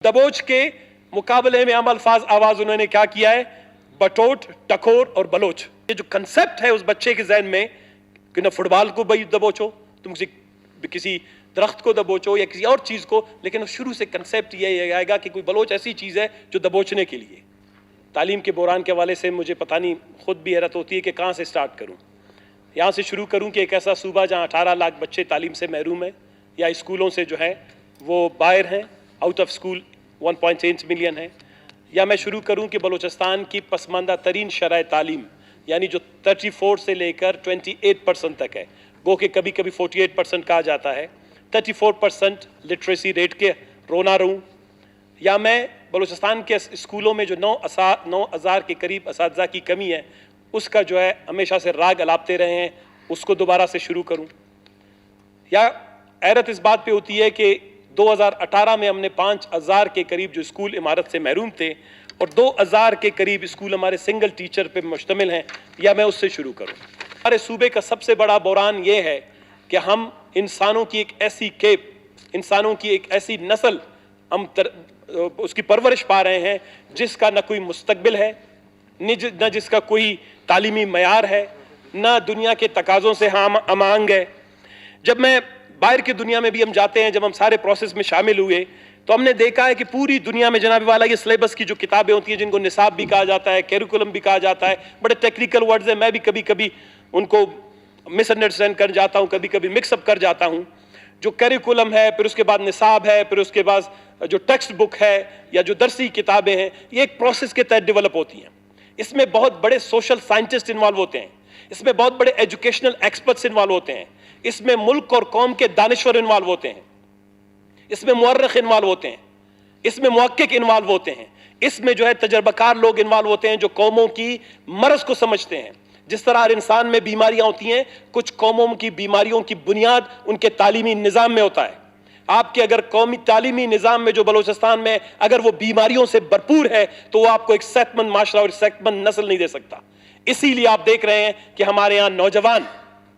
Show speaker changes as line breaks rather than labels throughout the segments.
दबोच के मुकाबले में हम अल्फाज आवाज उन्होंने क्या किया है, बटोट, टकोर और बलोच। ये जो कंसेप्ट है उस बच्चे के जहन में कि ना फुटबॉल को भाई दबोचो, तुम किसी दरख्त को दबोचो या किसी और चीज को, लेकिन शुरू से कंसेप्ट ये आएगा कि कोई बलोच ऐसी चीज है जो दबोचने के लिए। तालीम के बहरान के हवाले से मुझे पता नहीं, खुद भी हैरत होती है कि कहाँ से स्टार्ट करूँ। यहाँ से शुरू करूँ कि एक ऐसा सूबा जहाँ 18 लाख बच्चे तालीम से महरूम हैं या स्कूलों से जो है वो बाहर हैं, आउट ऑफ स्कूल 1.8 मिलियन है, या मैं शुरू करूं कि बलूचिस्तान की पसमानदा तरीन शरह तालीम यानी जो 34 से लेकर 28% तक है, गो कि कभी कभी 48% कहा जाता है, 34% लिटरेसी रेट के रोना रहूं, या मैं बलूचिस्तान के स्कूलों में जो 9,000 के करीब असातिज़ा की कमी है उसका जो है हमेशा से राग अलापते रहे हैं उसको दोबारा से शुरू करूं, या हैरत इस बात पे होती है कि 2018 में हमने 5,000 के करीब जो स्कूल इमारत से महरूम थे और 2,000 के करीब स्कूल हमारे सिंगल टीचर पे मुश्तमिल हैं, या मैं उससे शुरू करूं। हमारे सूबे का सबसे बड़ा बहरान ये है कि हम इंसानों की एक ऐसी खेप, इंसानों की एक ऐसी नस्ल हम उसकी परवरिश पा रहे हैं जिसका न कोई मुस्तकबिल है, न जिसका कोई तालीमी मयार है, न दुनिया के तकाज़ों से हम अमांग है। जब मैं बाहर की दुनिया में भी हम जाते हैं, जब हम सारे प्रोसेस में शामिल हुए तो हमने देखा है कि पूरी दुनिया में जनाब वाला ये सिलेबस की जो किताबें होती हैं जिनको निसाब भी कहा जाता है, कैरिकुलम भी कहा जाता है, बड़े टेक्निकल वर्ड्स हैं, मैं भी कभी कभी उनको मिसअंडरस्टैंड कर जाता हूँ, कभी कभी मिक्सअप कर जाता हूँ। जो कैरिकुलम है, फिर उसके बाद निसाब है, फिर उसके बाद जो टेक्स्ट बुक है या जो दरसी किताबें हैं, ये एक प्रोसेस के तहत डेवलप होती हैं। इसमें बहुत बड़े सोशल साइंटिस्ट इन्वॉल्व होते हैं, इसमें बहुत बड़े एजुकेशनल एक्सपर्ट्स इन्वॉल्व होते हैं, इसमें मुल्क और कौम के दानिश्वर इन्वॉल्व होते हैं, इसमें मुअर्रिख इन्वॉल्व होते हैं, इसमें मुहक्किक इन्वॉल्व होते हैं, इसमें जो है तजर्बाकार लोग इन्वॉल्व होते हैं जो कौमों की मर्ज को समझते हैं। जिस तरह हर इंसान में बीमारियां होती हैं, कुछ कौमों की बीमारियों की बुनियाद उनके तालीमी निज़ाम में होता है। आपके अगर कौमी तालीमी निज़ाम में जो बलूचिस्तान में अगर वो बीमारियों से भरपूर है तो वो आपको एक सेहतमंद माशरा और सेहतमंद नस्ल नहीं दे सकता। इसीलिए आप देख रहे हैं कि हमारे यहाँ नौजवान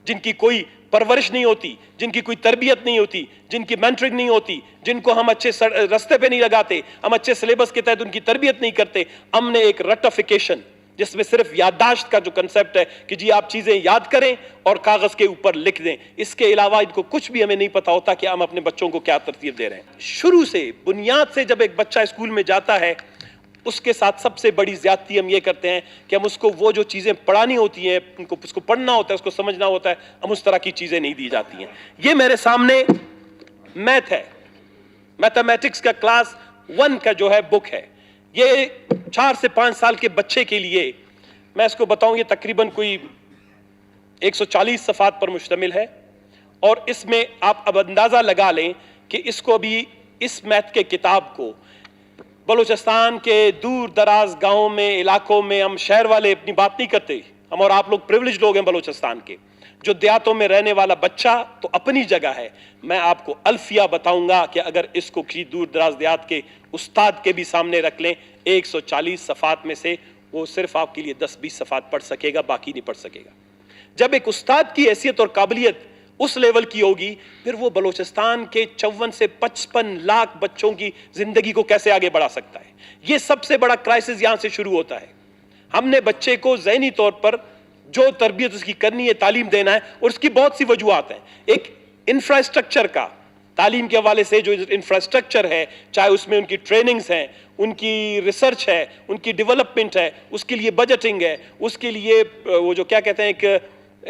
जिनकी कोई परवरिश नहीं होती, जिनकी कोई तरबियत नहीं होती, जिनकी मेंटरिंग नहीं होती, जिनको हम अच्छे रास्ते पे नहीं लगाते, हम अच्छे सिलेबस के तहत उनकी तरबियत नहीं करते, हमने एक रटिफिकेशन जिसमें सिर्फ याददाश्त का जो कंसेप्ट है कि जी आप चीजें याद करें और कागज के ऊपर लिख दें, इसके अलावा इनको कुछ भी हमें नहीं पता होता कि हम अपने बच्चों को क्या तरतीब दे रहे हैं। शुरू से बुनियाद से जब एक बच्चा स्कूल में जाता है उसके साथ सबसे बड़ी ज्यादती हम ये करते हैं कि हम उसको वो जो चीज़ें पढ़ानी होती हैं, उनको उसको पढ़ना होता है, उसको समझना होता है, हम उस तरह की चीज़ें नहीं दी जाती हैं। ये मेरे सामने मैथ है, मैथमेटिक्स का क्लास 1 का जो है बुक है। ये 4 से 5 साल के बच्चे के लिए मैं इसको बताऊं, ये तकरीबन कोई 140 सफ़ात पर मुश्तमिल है और इसमें आप अब अंदाज़ा लगा लें कि इसको अभी इस मैथ के किताब को बलूचिस्तान के दूर दराज गाँव में, इलाकों में, हम शहर वाले अपनी बात नहीं करते, हम और आप लोग प्रिविलेज लोग हैं बलूचिस्तान के, जो देहातों में रहने वाला बच्चा तो अपनी जगह है। मैं आपको अल्फिया बताऊंगा कि अगर इसको किसी दूर दराज देहात के उस्ताद के भी सामने रख लें, 140 सफ़ात में से वो सिर्फ आपके लिए 10-20 सफ़ात पढ़ सकेगा, बाकी नहीं पढ़ सकेगा। जब एक उस्ताद की हैसियत और काबिलियत उस लेवल की होगी, फिर वो बलूचिस्तान के 54 से 55 लाख बच्चों की जिंदगी को कैसे आगे बढ़ा सकता है। ये सबसे बड़ा क्राइसिस यहां से शुरू होता है। हमने बच्चे को ज़हनी तौर पर जो तरबियत उसकी करनी है, तालीम देना है, और उसकी बहुत सी वजूहात हैं। एक इंफ्रास्ट्रक्चर का, तालीम के हवाले से जो इंफ्रास्ट्रक्चर है, चाहे उसमें उनकी ट्रेनिंग्स हैं, उनकी रिसर्च है, उनकी डेवलपमेंट है, उसके लिए बजटिंग है, उसके लिए वो जो क्या कहते हैं एक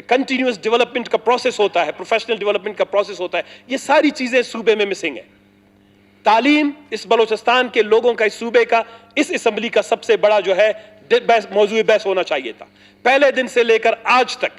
कंटिन्यूस डेवलपमेंट का प्रोसेस होता है, प्रोफेशनल डेवलपमेंट का प्रोसेस होता है। ये सारी चीजें सूबे में मिसिंग है। तालीम इस बलूचिस्तान के लोगों का, इस सूबे का, इस असेंबली का सबसे बड़ा जो है मौजूद बहस होना चाहिए था। पहले दिन से लेकर आज तक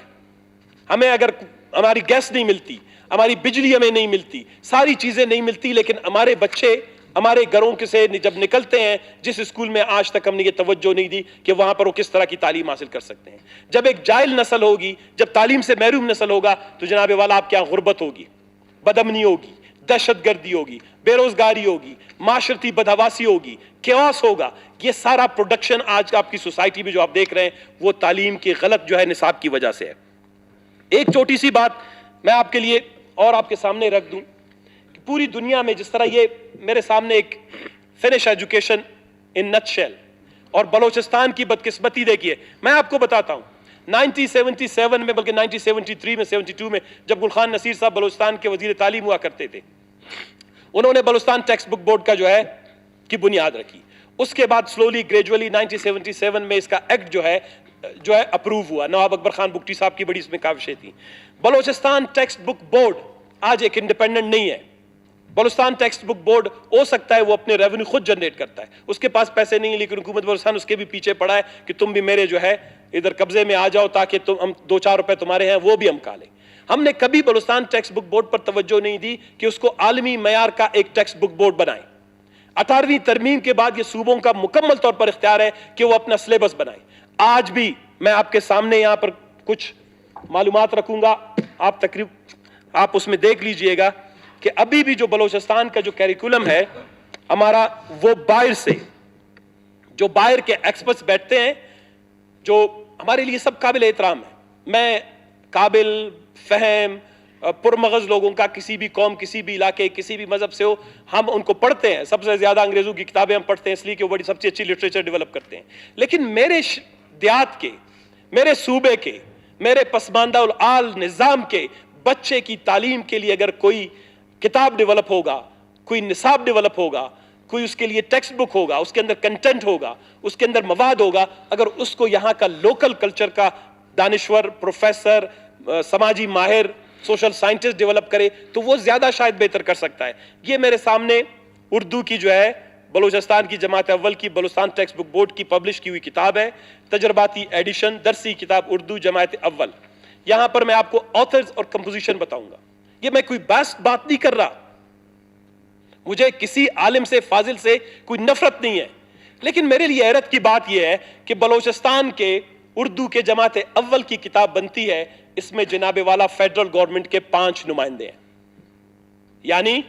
हमें अगर हमारी गैस नहीं मिलती, हमारी बिजली हमें नहीं मिलती, सारी चीजें नहीं मिलती, लेकिन हमारे बच्चे हमारे घरों के से जब निकलते हैं, जिस स्कूल में आज तक हमने ये तवज्जो नहीं दी कि वहां पर वो किस तरह की तालीम हासिल कर सकते हैं। जब एक जाहिल नस्ल होगी, जब तालीम से महरूम नस्ल होगा, तो जनाब वाला आपके यहाँ गुर्बत होगी, बदअमनी होगी, दहशतगर्दी होगी, बेरोजगारी होगी, माशरती बदहवासी होगी, केओस होगा। ये सारा प्रोडक्शन आज आपकी सोसाइटी में जो आप देख रहे हैं वो तालीम की गलत जो है निसाब की वजह से है। एक छोटी सी बात मैं आपके लिए और आपके सामने रख दूं, पूरी दुनिया में जिस तरह ये मेरे सामने एक फिनिश एजुकेशन इन नटशेल। और बलोचिस्तान की बदकिस्मती देखिए, मैं आपको बताता हूं 1977 में, बल्कि 1973 में, 72 में, जब गुलखान नसीर साहब बलोचिस्तान के वजीर तालीम हुआ करते थे, उन्होंने बलोचिस्तान टेक्स्ट बुक बोर्ड का जो है की बुनियाद रखी। उसके बाद स्लोली ग्रेजुअली 1977 में इसका एक्ट जो है अप्रूव हुआ। नवाब अकबर खान बुकटी साहब की बड़ी इसमें काविशें थी। बलोचिस्तान टेक्स्ट बुक बोर्ड आज एक इंडिपेंडेंट नहीं है। बलूचिस्तान टेक्स्ट बुक बोर्ड हो सकता है वो अपने रेवेन्यू खुद जनरेट करता है, उसके पास पैसे नहीं है, लेकिन हुकूमत बलूचिस्तान उसके भी पीछे पड़ा है कि तुम भी मेरे जो है इधर कब्जे में आ जाओ ताकि तुम हम 2-4 रुपए तुम्हारे हैं वो भी हम खा लें। हमने कभी बलूचिस्तान टेक्स्ट बुक बोर्ड पर तवज्जो नहीं दी कि उसको आलमी मयार का एक टेक्स्ट बुक बोर्ड बनाए। 18वीं तरमीम के बाद ये सूबों का मुकम्मल तौर पर इख्तियार है कि वो अपना सिलेबस बनाए। आज भी मैं आपके सामने यहां पर कुछ मालूमात रखूंगा, आप उसमें देख लीजिएगा कि अभी भी जो बलूचिस्तान का जो कैरिकुलम है हमारा, वो जो बाहर के एक्सपर्ट्स बैठते हैं, जो हमारे लिए सब काबिल एहतराम है। मैं काबिल फहम पुरमगज लोगों का, किसी भी कौम, किसी भी इलाके, किसी भी मजहब से हो, हम उनको पढ़ते हैं। सबसे ज्यादा अंग्रेजों की किताबें हम पढ़ते हैं इसलिए कि वो बड़ी सबसे अच्छी लिटरेचर डेवलप करते हैं। लेकिन मेरे देहात के, मेरे सूबे के, मेरे पसमानदा उल आल निजाम के बच्चे की तालीम के लिए अगर कोई किताब डेवलप होगा, कोई निसाब डेवलप होगा, कोई उसके लिए टेक्स्ट बुक होगा, उसके अंदर कंटेंट होगा, उसके अंदर मवाद होगा, अगर उसको यहाँ का लोकल कल्चर का दानिश्वर, प्रोफेसर, समाजी माहिर, सोशल साइंटिस्ट डेवलप करे तो वो ज्यादा शायद बेहतर कर सकता है। ये मेरे सामने उर्दू की जो है बलूचिस्तान की जमात अव्वल की बलूचिस्तान टेक्स्ट बुक बोर्ड की पब्लिश की हुई किताब है, तजर्बाती एडिशन, दरसी किताब उर्दू जमात अव्वल। यहां पर मैं आपको ऑथर्स और कंपोजिशन बताऊंगा। ये मैं कोई बात नहीं कर रहा, मुझे किसी आलिम से, फाजिल से कोई नफरत नहीं है, लेकिन मेरे लिए हैरत की बात यह है कि बलूचिस्तान के उर्दू के जमात अव्वल की किताब बनती है, इसमें जनाबे वाला फेडरल गवर्नमेंट के 5 नुमाइंदे हैं। यानी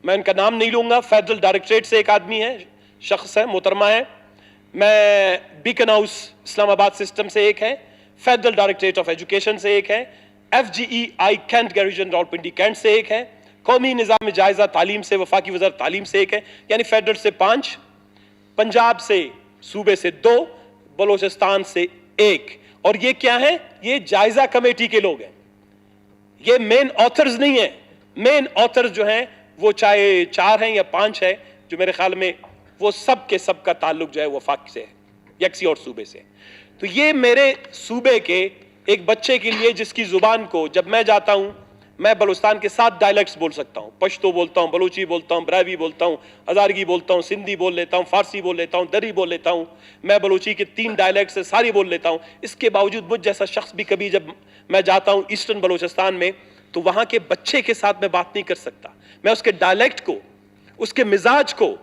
मैं उनका नाम नहीं लूंगा, फेडरल डायरेक्टरेट से एक आदमी है, शख्स है, मोहतरमा है, मैं बीकन हाउस इस्लामाबाद सिस्टम से एक है, फेडरल डायरेक्टरेट ऑफ एजुकेशन से एक है, FGEI Cantt garrison Rawalpindi Cantt से एक है, कौमी निज़ाम जायजा तालीम से वफाकी वज़ारत तालीम से एक है, यानी फेडरल से 5, पंजाब से सूबे से 2, बलूचिस्तान से 1। और ये क्या है? ये जायजा कमेटी के लोग हैं, ये मेन ऑथर्स नहीं है। मेन ऑथर्स जो हैं वो चाहे 4 हैं या 5 है, जो मेरे ख्याल में वो सब के सब का ताल्लुक जो है वफाक से है या किसी और सूबे से। तो ये मेरे सूबे के एक बच्चे के लिए जिसकी जुबान को, जब मैं जाता हूं, मैं बलूचिस्तान के 7 डायलेक्ट्स बोल सकता हूं, पश्तो बोलता हूं, बलूची बोलता हूं, बरावी बोलता हूं, हजारगी बोलता हूं, सिंधी बोल लेता हूं, फारसी बोल लेता हूं, दरी बोल लेता हूं, मैं बलूची के 3 डायलेक्ट से सारी बोल लेता हूं। इसके बावजूद मुझ जैसा शख्स भी कभी जब मैं जाता हूं ईस्टर्न बलूचिस्तान में, तो वहां के बच्चे के साथ मैं बात नहीं कर सकता। मैं उसके डायलेक्ट को, उसके मिजाज को,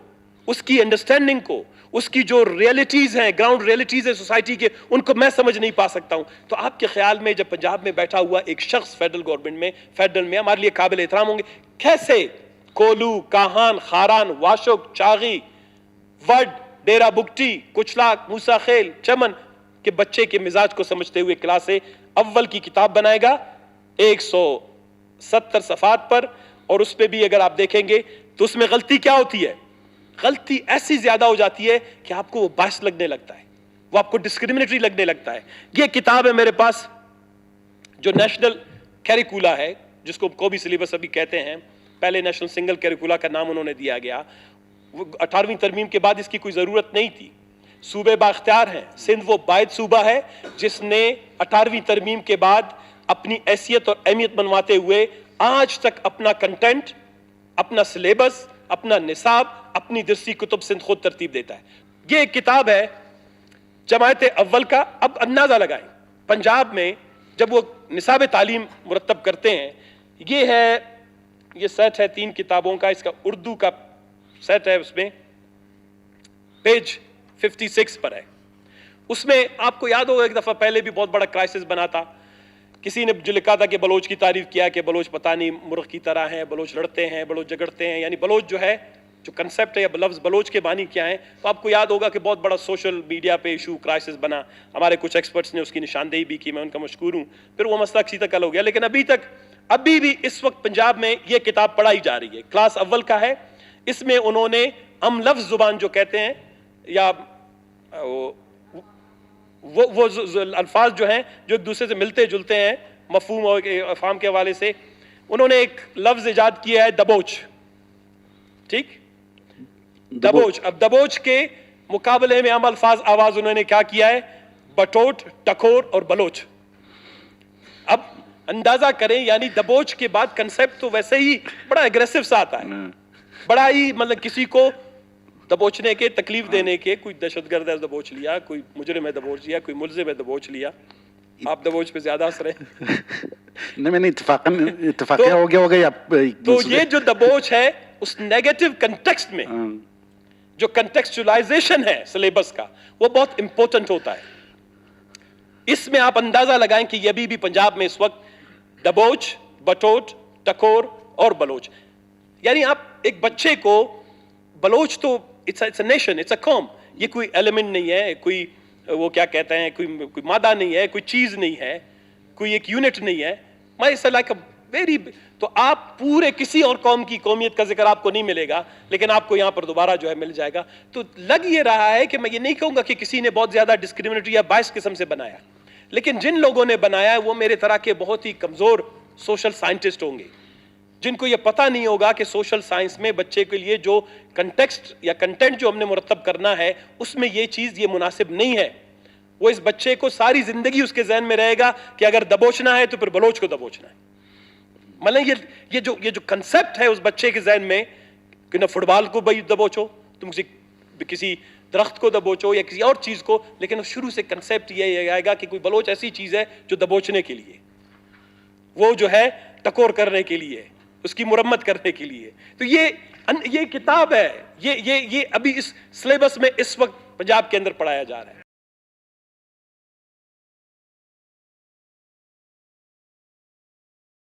उसकी अंडरस्टैंडिंग को, उसकी जो रियलिटीज हैं, ग्राउंड रियलिटीज है सोसाइटी के, उनको मैं समझ नहीं पा सकता हूं। तो आपके ख्याल में जब पंजाब में बैठा हुआ एक शख्स फेडरल गवर्नमेंट में, फेडरल में हमारे लिए काबिल एहतराम होंगे, कैसे कोलू, काहान, खारान, वाशुक, चागी, वड, डेरा बुगटी, कुचलाक, मूसा खेल, चमन के बच्चे के मिजाज को समझते हुए क्लास अव्वल की किताब बनाएगा 170 सफात पर। और उस पर भी अगर आप देखेंगे तो उसमें गलती क्या होती है? गलती ऐसी ज्यादा हो जाती है कि आपको वो बायस लगने लगता है, वो आपको डिस्क्रिमिनेटरी लगने लगता है। ये किताब है मेरे पास जो नेशनल कैरिकुला है, जिसको कौमी सिलेबस अभी कहते हैं, पहले नेशनल सिंगल कैरिकुला का नाम उन्होंने दिया गया। वो 18वीं तरमीम के बाद इसकी कोई जरूरत नहीं थी। सूबे बाख्तियार हैं, सिंध वो बायद सूबा है जिसने 18वीं तरमीम के बाद अपनी हैसियत और अहमियत बनवाते हुए आज तक अपना कंटेंट, अपना सिलेबस, अपना निसाब, अपनी दरसी कुतुब सिंध खुद तरतीब देता है। ये एक किताब है जमात अव्वल का। अब अंदाजा लगाएं, पंजाब में जब वो निसाब तालीम मुरतब करते हैं, ये सेट है 3 किताबों का, इसका उर्दू का सेट है, उसमें पेज 56 पर है। उसमें आपको याद होगा एक दफा पहले भी बहुत बड़ा क्राइसिस बना था, किसी ने जो लिखा था कि बलोच की तारीफ किया कि बलोच पता नहीं मुर्ख की तरह हैं, बलोच लड़ते हैं, बलोच झगड़ते हैं, यानी बलोच जो है, जो कंसेप्ट है या लफ्ज़ बलोच के बानी क्या है। तो आपको याद होगा कि बहुत बड़ा सोशल मीडिया पे इशू, क्राइसिस बना, हमारे कुछ एक्सपर्ट्स ने उसकी निशानदेही भी की, मैं उनका मशकूर हूँ। फिर वो मसला किसी तक हल हो गया, लेकिन अभी भी इस वक्त पंजाब में ये किताब पढ़ाई जा रही है, क्लास अव्वल का है। इसमें उन्होंने हम लफ्ज जुबान जो कहते हैं या वो अल्फाज जो हैं जो एक दूसरे से मिलते जुलते हैं मफहूम और अफहाम के हवाले से, उन्होंने एक लफ्ज इजाद किया है दबोच। ठीक, दबोच। अब दबोच के मुकाबले में हम अल्फाज आवाज उन्होंने क्या किया है, बटोट, टकोर और बलोच। अब अंदाजा करें, यानी दबोच के बाद कंसेप्ट तो वैसे ही बड़ा एग्रेसिव सा आता है, बड़ा ही मतलब किसी को दबोचने के, तकलीफ देने के, कोई दहशतगर्द है दबोच लिया, कोई मुजरिम है दबोच लिया, कोई मुलजिम है दबोच लिया। आप दबोच पे ज्यादा हंस रहे हैं।
नहीं, मैंने इत्तफाक हो गया
तो ये जो दबोच है उस नेगेटिव कंटेक्स्ट में जो कंटेक्चुअलाइजेशन है सिलेबस का, वो बहुत इंपॉर्टेंट होता है। इसमें आप अंदाजा लगाएं कि ये भी पंजाब में इस वक्त दबोच, बटोट, टकोर और बलोच, यानी आप एक बच्चे को बलोच तो it's a nation, it's a com, ये कोई एलिमेंट नहीं है, कोई वो क्या कहते हैं, कोई मादा नहीं है, कोई चीज नहीं है, कोई एक यूनिट नहीं है। इट्स लाइक अ वेरी, तो आप पूरे किसी और कौम की कौमियत का जिक्र आपको नहीं मिलेगा, लेकिन आपको यहां पर दोबारा जो है मिल जाएगा। तो लग ये रहा है कि मैं ये नहीं कहूंगा कि किसी ने बहुत ज्यादा डिस्क्रिमिनेटरी या बायस किस्म से बनाया, लेकिन जिन लोगों ने बनाया है वो मेरे तरह के बहुत ही कमजोर सोशल साइंटिस्ट होंगे, जिनको ये पता नहीं होगा कि सोशल साइंस में बच्चे के लिए जो कंटेक्स्ट या कंटेंट जो हमने मुरतब करना है उसमें ये चीज ये मुनासिब नहीं है। वो इस बच्चे को सारी जिंदगी उसके जहन में रहेगा कि अगर दबोचना है तो फिर बलोच को दबोचना है। मतलब ये जो कंसेप्ट है उस बच्चे के जहन में कि ना फुटबॉल को भाई दबोचो, तुम किसी दरख्त को दबोचो या किसी और चीज को, लेकिन शुरू से कंसेप्ट ये आएगा कि कोई बलोच ऐसी चीज है जो दबोचने के लिए, वो जो है टकोर करने के लिए, उसकी मुरम्मत करने के लिए। तो ये किताब है, ये अभी इस सिलेबस में इस वक्त पंजाब के अंदर पढ़ाया जा रहा है।